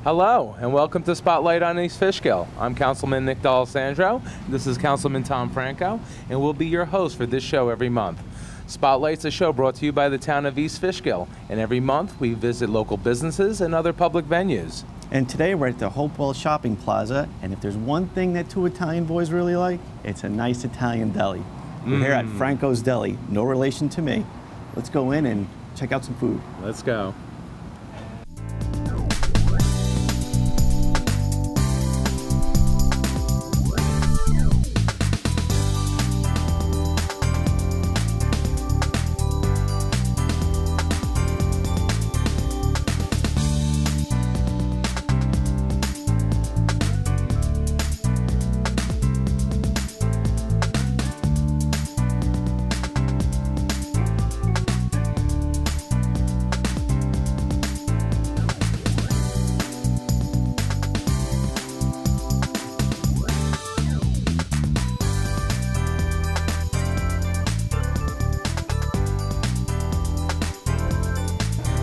Hello, and welcome to Spotlight on East Fishkill. I'm Councilman Nick D'Alessandro. This is Councilman Tom Franco, and we'll be your host for this show every month. Spotlight's a show brought to you by the town of East Fishkill, and every month we visit local businesses and other public venues. And today we're at the Hopewell Shopping Plaza, and if there's one thing that two Italian boys really like, it's a nice Italian deli. We're here at Franco's Deli, no relation to me. Let's go in and check out some food. Let's go.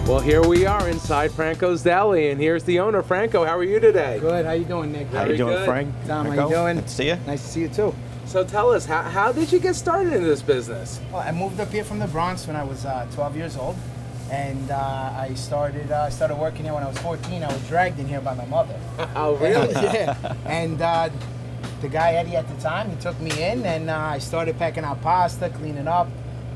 Well, here we are inside Franco's Deli, and here's the owner, Franco. How are you today? Good. How you doing, Nick? How you doing, Frank? Tom, Franco? how you doing? Good to see you. Nice to see you too. So tell us, how did you get started in this business? Well, I moved up here from the Bronx when I was 12 years old, and I started working here when I was 14. I was dragged in here by my mother. Oh, really? Yeah. And the guy Eddie at the time, he took me in, and I started packing out pasta, cleaning up,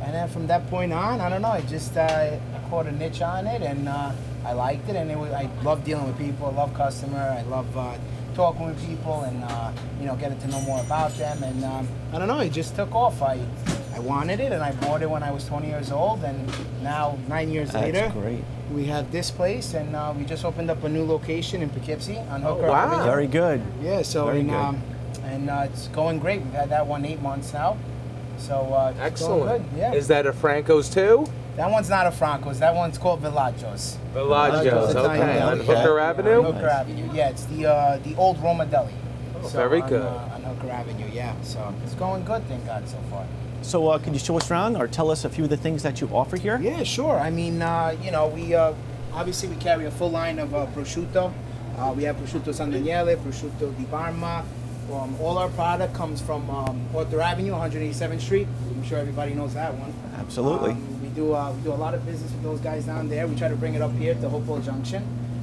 and then from that point on, I don't know, I caught a niche on it, and I liked it, and I love dealing with people. I love customer. I love talking with people, and getting to know more about them. And I don't know, it just took off. I wanted it, and I bought it when I was 20 years old, and now 9 years later, great. we have this place, and we just opened up a new location in Poughkeepsie on Hooker wow. Avenue. Very good. Yeah, so Very good. It's going great. We've had that one 8 months now. So it's going Excellent. good. Yeah. Is that a Franco's too? That one's not a Franco's. That one's called Villaggio's. Villaggio's, Italian okay. On deli. Hooker Yeah. Avenue? On Hooker Avenue. Yeah, it's the old Roma Deli. Very good. On Hooker Avenue, yeah. So it's going good, thank God, so far. So can you show us around or tell us a few of the things that you offer here? Yeah, sure. I mean, we obviously we carry a full line of prosciutto. We have prosciutto San Daniele, prosciutto di Parma. All our product comes from Arthur Avenue, 187th Street. I'm sure everybody knows that one. Absolutely. We do a lot of business with those guys down there. We try to bring it up here to Hopewell Junction.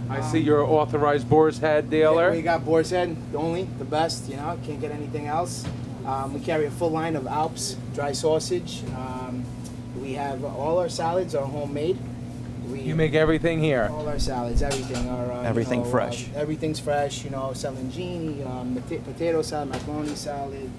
I see you're an authorized boar's head dealer. Yeah, we got Boar's Head, the best, can't get anything else. We carry a full line of Alps dry sausage. We have all our salads are homemade. You make everything here? All our salads, everything. Everything fresh. Everything's fresh, salangini, potato salad, macaroni salad.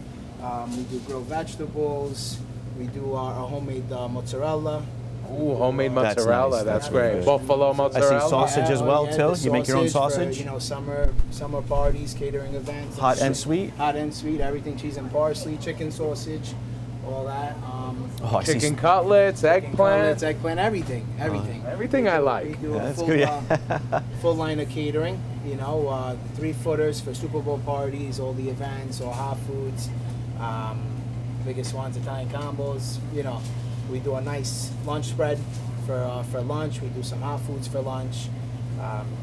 We do grilled vegetables. We do our homemade mozzarella. Ooh, homemade mozzarella. That's nice. That's great. Buffalo mozzarella. I see sausage as well, too. You make your own sausage? For, summer parties, catering events. Hot and sweet? Hot and sweet, everything. Cheese and parsley, chicken sausage, all that. Chicken cutlets, eggplant. Everything. Everything I like. We do Yeah, a that's full, good, yeah. full line of catering. 3-footers for Super Bowl parties, all the events, all hot foods. Biggest ones, Italian combos. We do a nice lunch spread for lunch. We do some hot foods for lunch.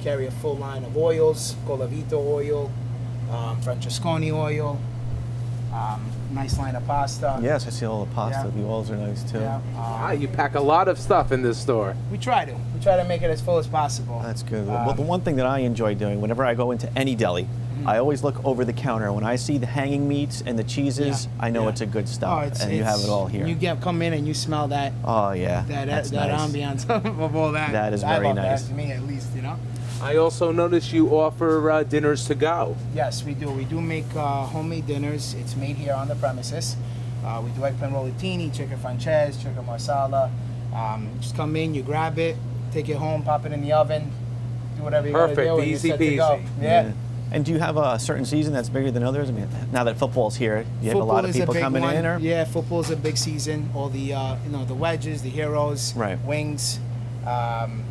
Carry a full line of oils, Colavito oil, Francesconi oil. Nice line of pasta. Yes, I see all the pasta. Yeah. The oils are nice, too. Yeah. You pack a lot of stuff in this store. We try to make it as full as possible. That's good. Well, the one thing that I enjoy doing, whenever I go into any deli, I always look over the counter. When I see the hanging meats and the cheeses, I know it's a good stuff, and you have it all here. You come in and you smell that. Oh yeah, that nice. ambiance of all that. That is I very love nice. That, to me, at least, I also noticed you offer dinners to go. Yes, we do. We do make homemade dinners. It's made here on the premises. We do eggplant rollatini, chicken francese, chicken marsala. Just come in, you grab it, take it home, pop it in the oven, do whatever you want to do, and you're set to go. Yeah. And do you have a certain season that's bigger than others? I mean, now that football's here, you have a lot of people coming in, or? Yeah, football's a big season. All the the wedges, the heroes, wings,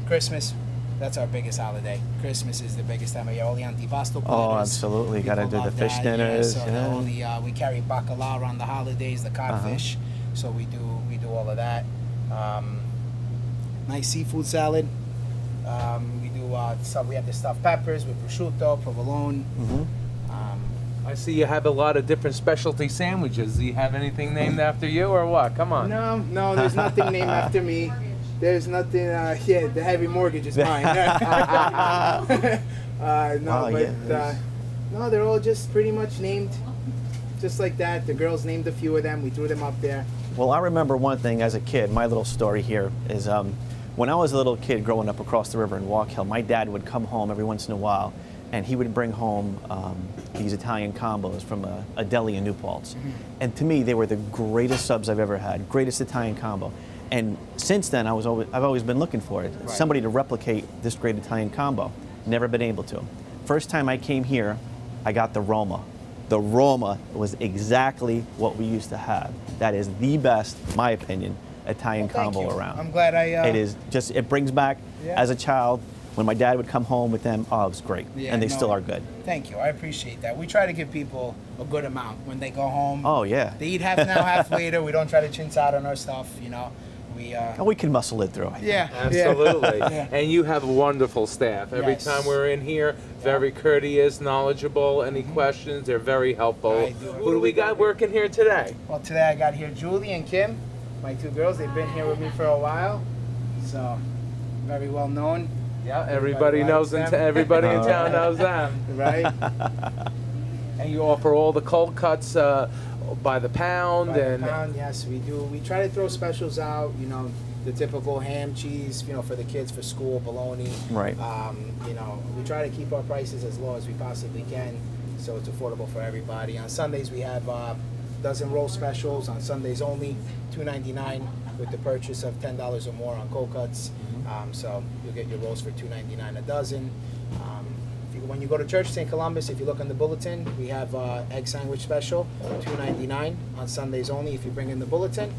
Christmas. That's our biggest holiday. Christmas is the biggest time of year. All the antipasto platters. Oh, absolutely. Got to do the fish dinners. Yeah, so we carry bacalao on the holidays, the codfish. So we do all of that. Nice seafood salad. We do we have the stuffed peppers with prosciutto, provolone. I see you have a lot of different specialty sandwiches. Do you have anything named after you or what? Come on. No, there's nothing named after me. There's nothing. Yeah, the heavy mortgage is mine. No, they're all just pretty much named just like that. The girls named a few of them. We threw them up there. Well, I remember one thing as a kid. My little story here is when I was a little kid growing up across the river in Walk Hill, my dad would come home every once in a while, and he would bring home these Italian combos from a Deli in New Paltz. And to me, they were the greatest subs I've ever had, greatest Italian combo. And since then, I've always been looking for it, somebody to replicate this great Italian combo. Never been able to. First time I came here, I got the Roma. The Roma was exactly what we used to have. That is the best, in my opinion, Italian combo around. I'm glad It is just, it brings back, as a child, when my dad would come home with them, oh, it was great. And they still are good. Thank you, I appreciate that. We try to give people a good amount when they go home. Oh, yeah. They eat half now, half later. We don't try to chintz out on our stuff, you know. We can muscle it through. Yeah, absolutely. And you have a wonderful staff. Every time we're in here, very courteous, knowledgeable. Any questions, they're very helpful. Who do we got working here today? Well, today I got here Julie and Kim, my two girls. They've been here with me for a while, so very well known. Yeah, everybody knows them. Everybody in town knows them. Right. And you offer all the cold cuts by the pound. Yes, we do. We try to throw specials out, you know, the typical ham, cheese, you know, for the kids for school, bologna. Right. You know, we try to keep our prices as low as we possibly can, so it's affordable for everybody. On Sundays we have dozen roll specials. On Sundays only, $2.99 with the purchase of $10 or more on cold cuts. So you'll get your rolls for $2.99 a dozen. When you go to church, St. Columbus, if you look on the bulletin, we have egg sandwich special, $2.99 on Sundays only. If you bring in the bulletin,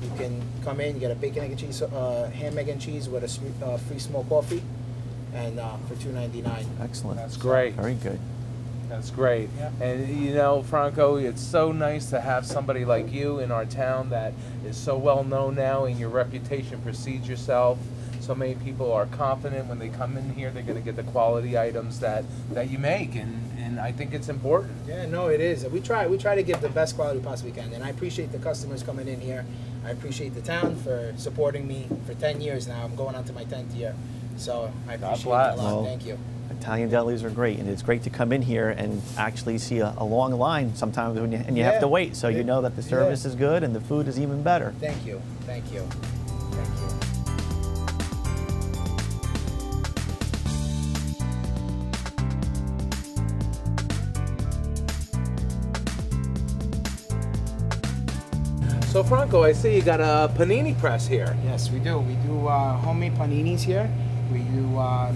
you can come in, you get a bacon, egg, and cheese, ham, egg, and cheese with a free small coffee, and for $2.99. Excellent. That's great. Very good. That's great. Yeah. And you know, Franco, it's so nice to have somebody like you in our town that is so well known now, and your reputation precedes yourself. So many people are confident when they come in here, they're going to get the quality items that you make, and I think it's important. Yeah, no, it is. We try to give the best quality we possibly can, and I appreciate the customers coming in here. I appreciate the town for supporting me for 10 years now. I'm going on to my 10th year, so I appreciate it a lot. Well, thank you. Italian delis are great, and it's great to come in here and actually see a long line sometimes when you have to wait, so you know that the service is good and the food is even better. Thank you. Thank you. Thank you. So Franco, I see you got a panini press here. Yes, we do. We do homemade paninis here. We do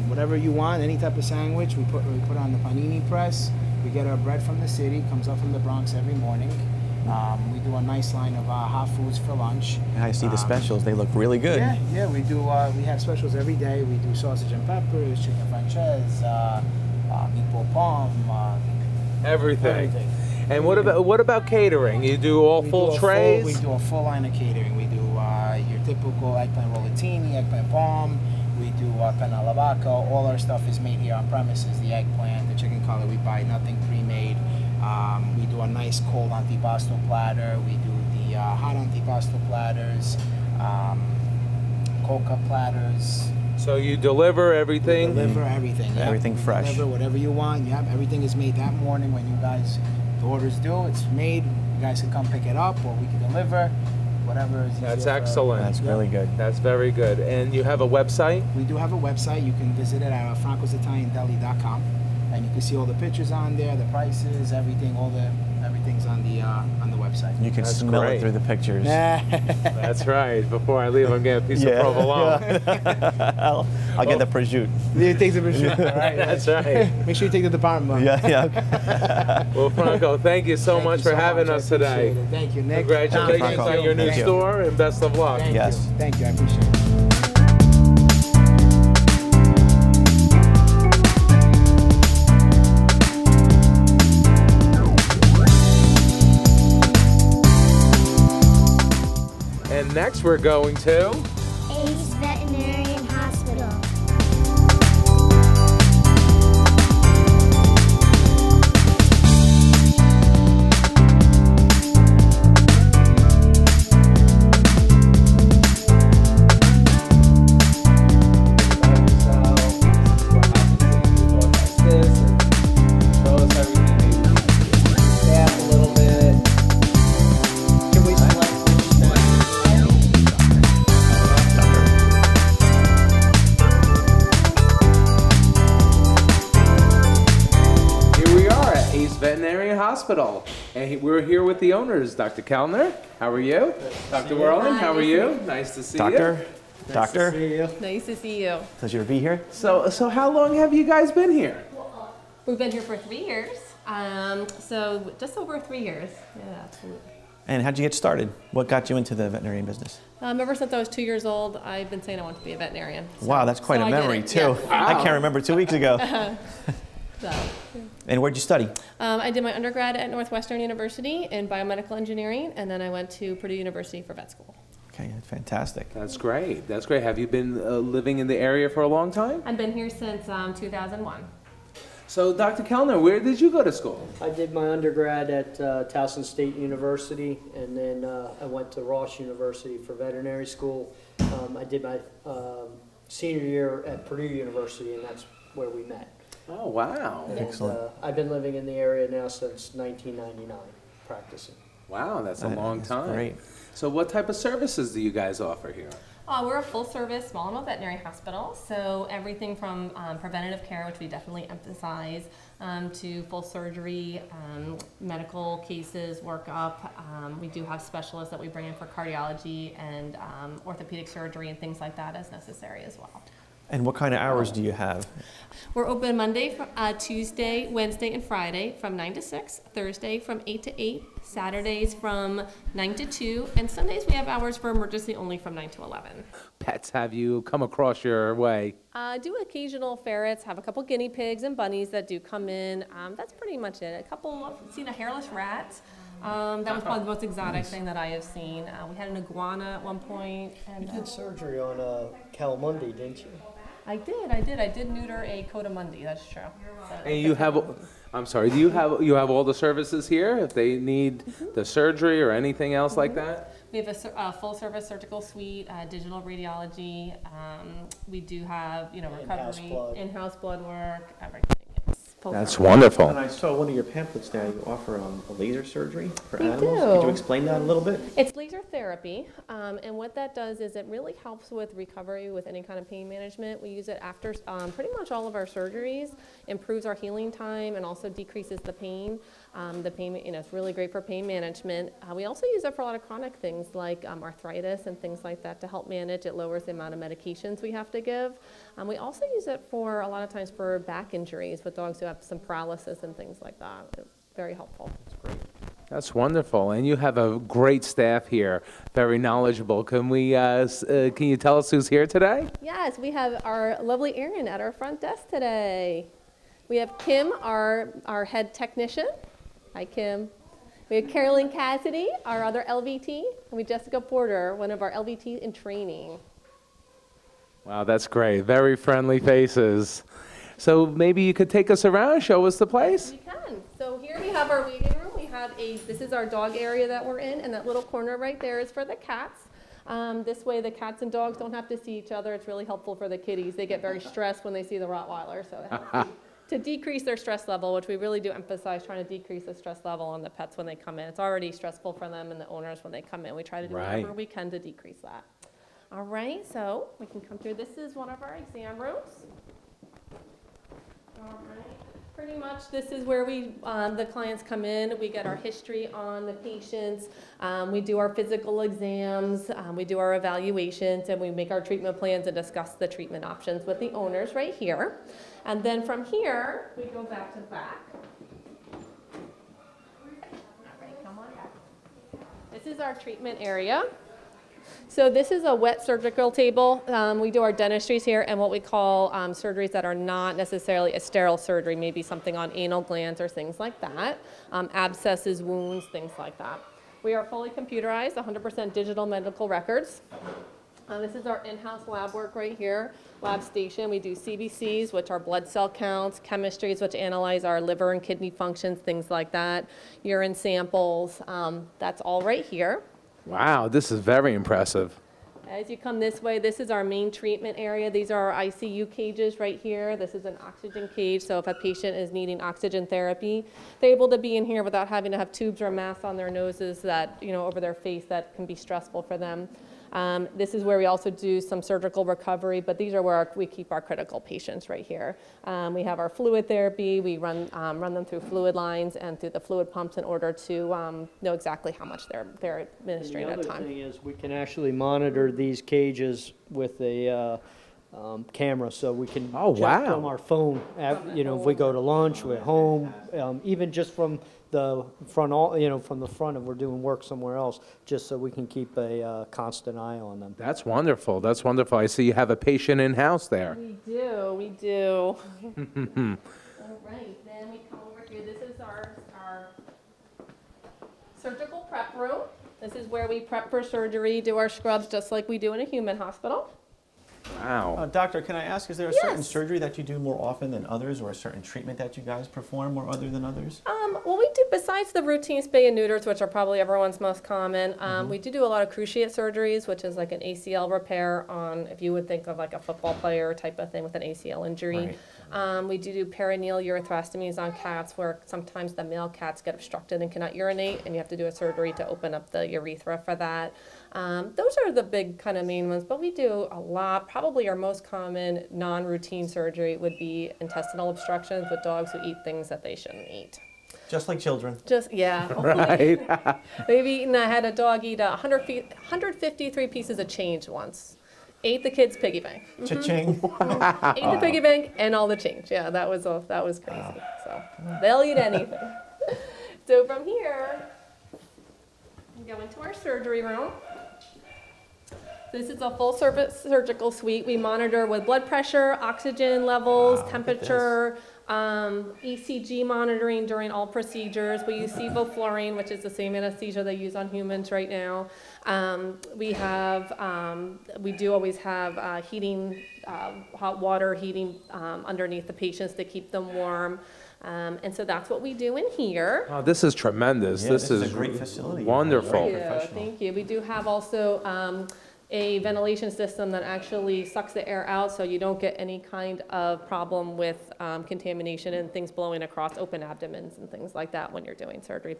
whatever you want, any type of sandwich. We put on the panini press. We get our bread from the city. Comes up from the Bronx every morning. We do a nice line of hot foods for lunch. I see the specials. They look really good. Yeah. We do. We have specials every day. We do sausage and peppers, chicken franchise, meatball palm, everything. And what about catering? You do all full trays? We do a full line of catering. We do your typical eggplant rollatini, eggplant palm. We do panna alla vodka. All our stuff is made here on premises. The eggplant, the chicken cutlet, we buy nothing pre-made. We do a nice cold antipasto platter. We do the hot antipasto platters, cold cup platters. So you deliver everything? We deliver everything. Yeah. Everything fresh. Deliver whatever you want. Yeah, everything is made that morning when you guys. The orders due, it's made. You guys can come pick it up, or we can deliver. Whatever is easier. That's excellent. That's really good. That's very good. And you have a website? We do have a website. You can visit it at francositaliandeli.com, and you can see all the pictures on there, the prices, everything. Everything's on the website. You can smell it through the pictures. That's right. Before I leave, I'm getting a piece of provolone. I'll get the prosciutto. You take the prosciutto. Right, that's right. Make sure you take the department. Yeah. Well, Franco, thank you so much for having us today. Thank you, Nick. Congratulations on your new store, and best of luck. Thank you. I appreciate it. And next we're going to A.C.E. Veterinary Hospital. Hospital. And we're here with the owners, Dr. Kellner. How are you? Dr. Whirlman, how are you? Nice to see you. Doctor? Nice to see you. Nice to see you. Pleasure to be here. So how long have you guys been here? We've been here for 3 years. So just over 3 years. Yeah, absolutely. And how'd you get started? What got you into the veterinarian business? Ever since I was 2 years old, I've been saying I want to be a veterinarian. So, Wow, that's quite a I did memory it, too. yes. I can't remember 2 weeks ago. So, And where'd you study? I did my undergrad at Northwestern University in biomedical engineering, and then I went to Purdue University for vet school. Okay, fantastic. That's great. That's great. Have you been living in the area for a long time? I've been here since 2001. So, Dr. Kellner, where did you go to school? I did my undergrad at Towson State University, and then I went to Ross University for veterinary school. I did my senior year at Purdue University, and that's where we met. Oh, wow. And, Excellent. I've been living in the area now since 1999, practicing. Wow, that's a long That's time. great. So what type of services do you guys offer here? We're a full-service small animal veterinary hospital, so everything from preventative care, which we definitely emphasize, to full surgery, medical cases, workup. We do have specialists that we bring in for cardiology and orthopedic surgery and things like that as necessary as well. And what kind of hours do you have? We're open Monday, Tuesday, Wednesday, and Friday from 9 to 6, Thursday from 8 to 8, Saturdays from 9 to 2, and Sundays we have hours for emergency only from 9 to 11. Pets have you come across your way? I do occasional ferrets, have a couple guinea pigs and bunnies that do come in. That's pretty much it. I've seen a hairless rat. That was probably the most exotic thing that I have seen. We had an iguana at one point. And, You did surgery on Calamundi, didn't you? I did neuter a cotamundi, that's true. So, And you have, I'm sorry, do you have all the services here if they need the surgery or anything else like that? we have a full service surgical suite, digital radiology. We do have, In-house recovery, blood. in-house blood work, everything. It's full That's service. wonderful. And I saw one of your pamphlets now, you offer a laser surgery for We animals. do. Could you explain that a little bit? It's laser therapy, and what that does is it really helps with recovery with any kind of pain management. We use it after pretty much all of our surgeries, improves our healing time, and also decreases the pain. It's really great for pain management. We also use it for a lot of chronic things like arthritis and things like that to help manage. It lowers the amount of medications we have to give. We also use it for a lot of times for back injuries with dogs who have some paralysis and things like that. It's very helpful. That's wonderful. And you have a great staff here, very knowledgeable. Can you tell us who's here today? Yes, we have our lovely Erin at our front desk today. We have Kim, our head technician. Hi, Kim. We have Carolyn Cassidy, our other LVT, and we have Jessica Porter, one of our LVTs in training. Wow, that's great. Very friendly faces. So maybe you could take us around, show us the place? We can. So here we have our waiting room. This is our dog area that we're in, and that little corner right there is for the cats. This way the cats and dogs don't have to see each other. It's really helpful for the kitties. They get very stressed when they see the Rottweiler, so it helps to decrease their stress level, which we really do emphasize, trying to decrease the stress level on the pets when they come in. It's already stressful for them and the owners when they come in. We try to do whatever we can to decrease that. All right, so we can come through. This is one of our exam rooms. All right. Pretty much this is where the clients come in. We get our history on the patients. We do our physical exams. We do our evaluations, and we make our treatment plans and discuss the treatment options with the owners right here. And then from here, we go back to the back. All right, come on back. This is our treatment area. So this is a wet surgical table. We do our dentistries here and what we call surgeries that are not necessarily a sterile surgery, maybe something on anal glands or things like that, abscesses, wounds, things like that. We are fully computerized, 100% digital medical records. This is our in-house lab work right here, lab station. We do CBCs, which are blood cell counts, chemistries, which analyze our liver and kidney functions, things like that, urine samples. That's all right here. Wow, this is very impressive. As you come this way, this is our main treatment area. These are our ICU cages right here. This is an oxygen cage, so if a patient is needing oxygen therapy, they're able to be in here without having to have tubes or masks on their noses that, over their face that can be stressful for them. This is where we also do some surgical recovery, but these are where we keep our critical patients right here. We have our fluid therapy. We run them through fluid lines and through the fluid pumps in order to know exactly how much they're administering at a time. The other thing is we can actually monitor these cages with a camera, so we can check from our phone. If we go to lunch, we're home, even just from the front, from the front, if we're doing work somewhere else, just so we can keep a constant eye on them. That's wonderful. That's wonderful. I see you have a patient in-house there. We do. All right, then we come over here. This is our surgical prep room. This is where we prep for surgery, do our scrubs just like we do in a human hospital. Wow. Doctor, can I ask, is there a certain surgery that you do more often than others, or a certain treatment that you guys perform more other than others? Well, we do, besides the routine spay and neuters, which are probably everyone's most common, we do a lot of cruciate surgeries, which is like an ACL repair on, if you would think of like a football player type of thing with an ACL injury. Right. We do perineal urethrostomies on cats, where sometimes the male cats get obstructed and cannot urinate, and you have to do a surgery to open up the urethra for that. Those are the big kind of main ones, but we do a lot. Probably our most common non-routine surgery would be intestinal obstructions with dogs who eat things that they shouldn't eat. Just like children. Yeah. Right. I had a dog eat 153 pieces of change once. Ate the kid's piggy bank. Cha-ching. Ate the piggy bank and all the change. Yeah, that was crazy. Wow. So they'll eat anything. So from here, we go into our surgery room. This is a full-service surgical suite. We monitor with blood pressure, oxygen levels, temperature, ECG monitoring during all procedures. We use sevoflurane, which is the same anesthesia they use on humans right now. We do always have heating, hot water heating underneath the patients to keep them warm. And so that's what we do in here. Oh, this is tremendous. Yeah, this is a great facility. Wonderful. Thank you. We do have also a ventilation system that actually sucks the air out, so you don't get any kind of problem with contamination and things blowing across open abdomens and things like that when you're doing surgery.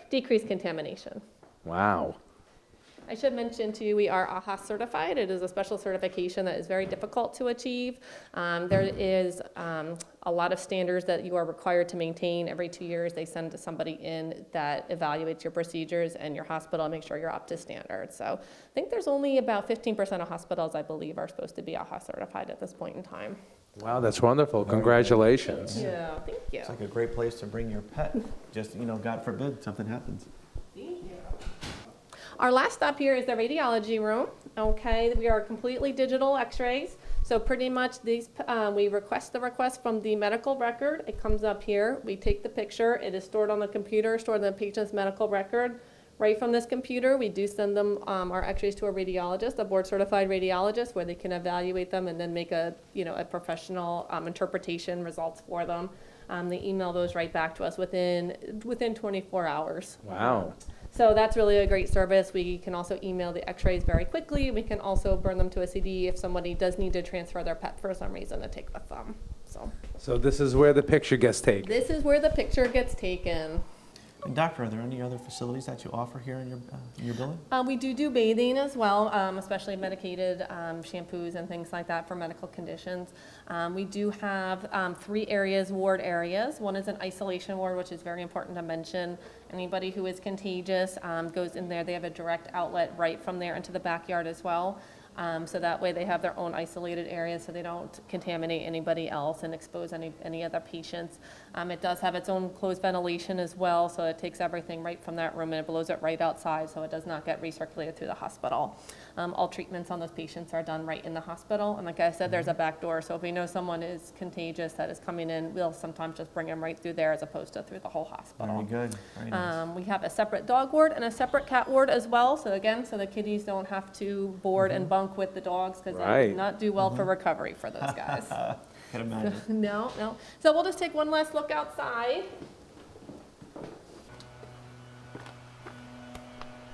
Decrease contamination. Wow. I should mention too, we are AHA certified. It is a special certification that is very difficult to achieve. There is a lot of standards that you are required to maintain. Every 2 years they send somebody in that evaluates your procedures and your hospital and make sure you're up to standard. So I think there's only about 15% of hospitals, I believe, are supposed to be AHA certified at this point in time. Wow, that's wonderful. Congratulations. Yeah, thank you. It's like a great place to bring your pet. Just, God forbid something happens. Thank you. Our last stop here is the radiology room. Okay, we are completely digital x-rays. So pretty much these, we request the request from the medical record. It comes up here. We take the picture. It is stored on the computer, stored in the patient's medical record. Right from this computer, we do send them our x-rays to a radiologist, a board-certified radiologist, where they can evaluate them and then make a professional interpretation results for them. They email those right back to us within 24 hours. Wow. So that's really a great service. We can also email the x-rays very quickly. We can also burn them to a CD if somebody does need to transfer their pet for some reason to take with them. So this is where the picture gets taken. This is where the picture gets taken. And doctor, are there any other facilities that you offer here in your building? We do bathing as well, especially medicated shampoos and things like that for medical conditions. We do have 3 ward areas. One is an isolation ward, which is very important to mention. Anybody who is contagious goes in there. They have a direct outlet right from there into the backyard as well. So that way they have their own isolated area so they don't contaminate anybody else and expose any other patients. It does have its own closed ventilation as well, so it takes everything right from that room and it blows it right outside so it does not get recirculated through the hospital. All treatments on those patients are done right in the hospital, and like I said, there's a back door, so if we know someone is contagious that is coming in, we'll sometimes just bring them right through there as opposed to through the whole hospital. Very good. Very nice. We have a separate dog ward and a separate cat ward as well, so again, so the kitties don't have to board and bunk with the dogs because they do not do well for recovery for those guys. Can imagine. No. So we'll just take one last look outside.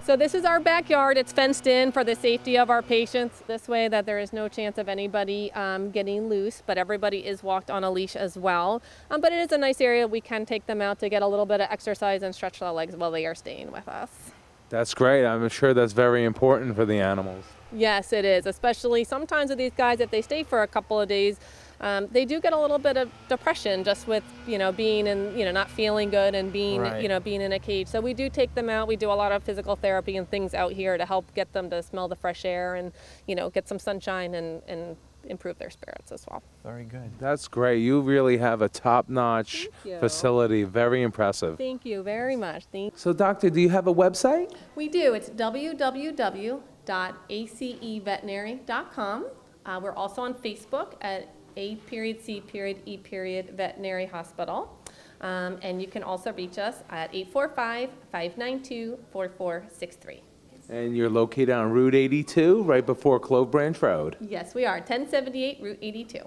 So this is our backyard. It's fenced in for the safety of our patients. This way that there is no chance of anybody getting loose, but everybody is walked on a leash as well. But it is a nice area. We can take them out to get a little bit of exercise and stretch their legs while they are staying with us. That's great. I'm sure that's very important for the animals. Yes, it is. Especially sometimes with these guys, if they stay for a couple of days, they do get a little bit of depression just with, being in, not feeling good and being, Right. being in a cage. So we do take them out. We do a lot of physical therapy and things out here to help get them to smell the fresh air and, get some sunshine and improve their spirits as well. Very good. That's great. You really have a top-notch Thank you. facility. Very impressive. Thank you very much. So, doctor, do you have a website? We do. It's www.aceveterinary.com. We're also on Facebook at A.C.E. Veterinary Hospital. And you can also reach us at 845-592-4463. And you're located on Route 82, right before Clove Branch Road. Yes, we are. 1078 Route 82.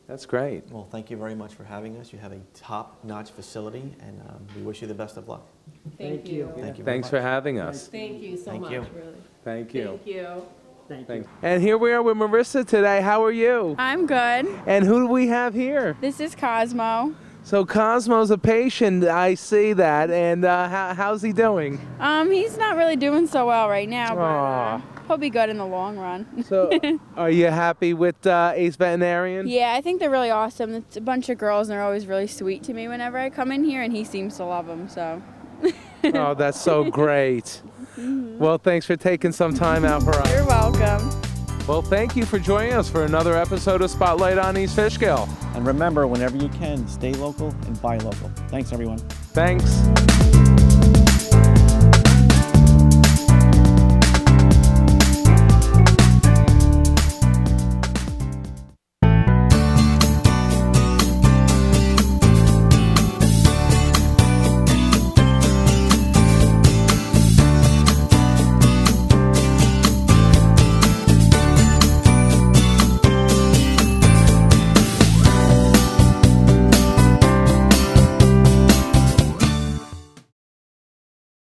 That's great. Well, thank you very much for having us. You have a top-notch facility, and we wish you the best of luck. Thank you. Thank you very Thanks much. for having us. Thank you so Thank much, you. really. Thank you. Thank you. Thank you. Thanks. And here we are with Marissa today. How are you? I'm good. And who do we have here? This is Cosmo. So Cosmo's a patient, I see that, and how's he doing? He's not really doing so well right now, but Aw. he'll be good in the long run. So are you happy with Ace Veterinarian? Yeah, I think they're really awesome. It's a bunch of girls, and they're always really sweet to me whenever I come in here, and he seems to love them, so. Oh, that's so great. Well, thanks for taking some time out for us. You're welcome. Well, thank you for joining us for another episode of Spotlight on East Fishkill. And remember, whenever you can, stay local and buy local. Thanks, everyone. Thanks.